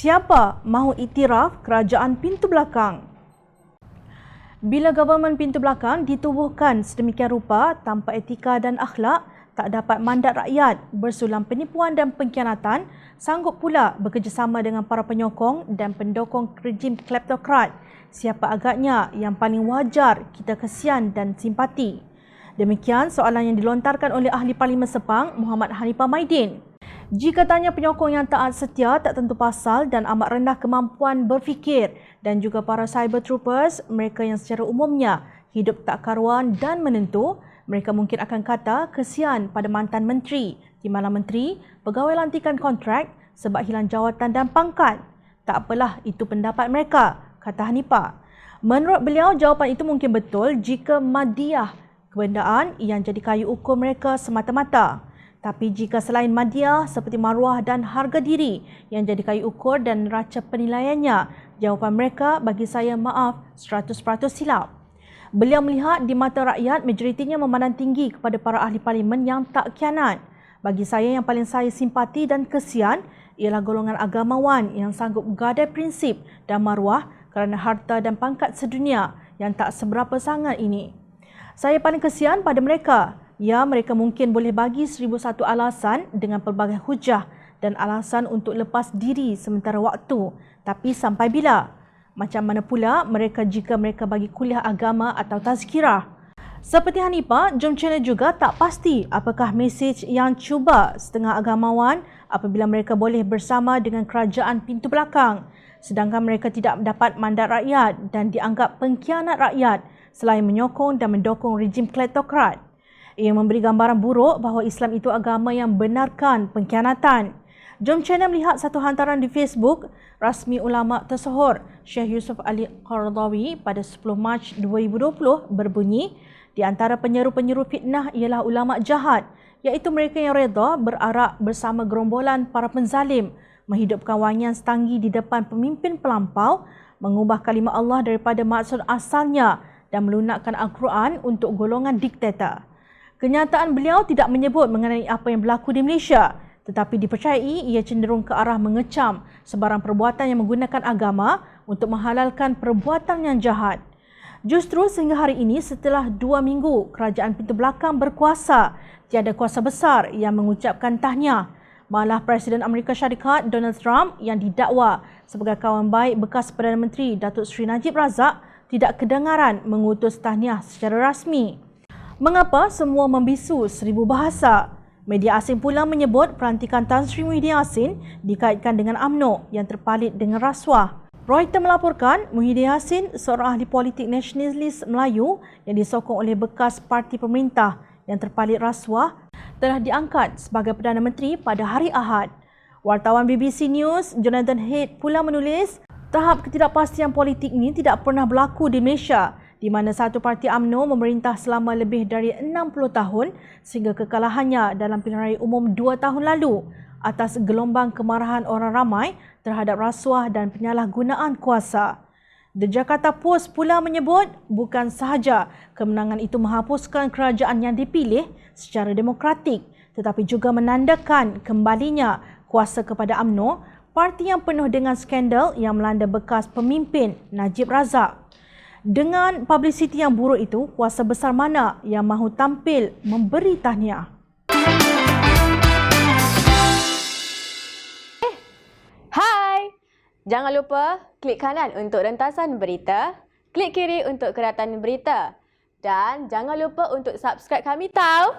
Siapa mahu iktiraf kerajaan pintu belakang? Bila government pintu belakang ditubuhkan sedemikian rupa tanpa etika dan akhlak, tak dapat mandat rakyat, bersulam penipuan dan pengkhianatan, sanggup pula bekerjasama dengan para penyokong dan pendukung rejim kleptokrat, siapa agaknya yang paling wajar kita kesian dan simpati? Demikian soalan yang dilontarkan oleh Ahli Parlimen Sepang, Muhammad Hanifah Maidin. Jika tanya penyokong yang taat setia tak tentu pasal dan amat rendah kemampuan berfikir dan juga para cyber troopers, mereka yang secara umumnya hidup tak karuan dan menentu, mereka mungkin akan kata kesian pada mantan menteri, timbalan menteri, pegawai lantikan kontrak sebab hilang jawatan dan pangkat. Tak apalah, itu pendapat mereka, kata Hanifah. Menurut beliau, jawapan itu mungkin betul jika maddiah kebendaan yang jadi kayu ukur mereka semata-mata. Tapi jika selain maddiah seperti maruah dan harga diri yang jadi kayu ukur dan neraca penilaiannya, jawapan mereka bagi saya maaf 100% silap. Beliau melihat di mata rakyat majoritinya memandang tinggi kepada para ahli parlimen yang tak khianat. Bagi saya yang paling saya simpati dan kesian ialah golongan agamawan yang sanggup gadai prinsip dan maruah kerana harta dan pangkat sedunia yang tak seberapa sangat ini. Saya paling kesian pada mereka. Ya, mereka mungkin boleh bagi 1001 alasan dengan pelbagai hujah dan alasan untuk lepas diri sementara waktu. Tapi sampai bila? Macam mana pula mereka jika mereka bagi kuliah agama atau tazkirah? Seperti Hanifah, Jom Channel juga tak pasti apakah mesej yang cuba setengah agamawan apabila mereka boleh bersama dengan kerajaan pintu belakang, sedangkan mereka tidak mendapat mandat rakyat dan dianggap pengkhianat rakyat selain menyokong dan mendukung rejim kleptokrat. Ia memberi gambaran buruk bahawa Islam itu agama yang benarkan pengkhianatan. Jom Channel melihat satu hantaran di Facebook rasmi ulama tersohor Syekh Yusuf Ali Qaradawi pada 10 Mac 2020 berbunyi, di antara penyeru-penyeru fitnah ialah ulama jahat, iaitu mereka yang reda berarak bersama gerombolan para penzalim, menghidupkan wangian setanggi di depan pemimpin pelampau, mengubah kalimah Allah daripada maksud asalnya dan melunakkan Al-Quran untuk golongan diktator. Kenyataan beliau tidak menyebut mengenai apa yang berlaku di Malaysia, tetapi dipercayai ia cenderung ke arah mengecam sebarang perbuatan yang menggunakan agama untuk menghalalkan perbuatan yang jahat. Justru sehingga hari ini setelah 2 minggu kerajaan pintu belakang berkuasa, tiada kuasa besar yang mengucapkan tahniah. Malah Presiden Amerika Syarikat Donald Trump yang didakwa sebagai kawan baik bekas Perdana Menteri Datuk Seri Najib Razak tidak kedengaran mengutus tahniah secara rasmi. Mengapa semua membisu 1000 bahasa? Media asing pula menyebut pelantikan Tan Sri Muhyiddin Yassin dikaitkan dengan UMNO yang terpalit dengan rasuah. Reuters melaporkan Muhyiddin Yassin, seorang ahli politik nasionalis Melayu yang disokong oleh bekas parti pemerintah yang terpalit rasuah, telah diangkat sebagai Perdana Menteri pada hari Ahad. Wartawan BBC News Jonathan Head pula menulis, tahap ketidakpastian politik ini tidak pernah berlaku di Malaysia, di mana satu parti UMNO memerintah selama lebih dari 60 tahun sehingga kekalahannya dalam pilihan raya umum 2 tahun lalu atas gelombang kemarahan orang ramai terhadap rasuah dan penyalahgunaan kuasa. The Jakarta Post pula menyebut bukan sahaja kemenangan itu menghapuskan kerajaan yang dipilih secara demokratik, tetapi juga menandakan kembalinya kuasa kepada UMNO, parti yang penuh dengan skandal yang melanda bekas pemimpin Najib Razak. Dengan publiciti yang buruk itu, kuasa besar mana yang mahu tampil memberi tahniah? Hai! Jangan lupa klik kanan untuk rentasan berita, klik kiri untuk keratan berita dan jangan lupa untuk subscribe kami tau.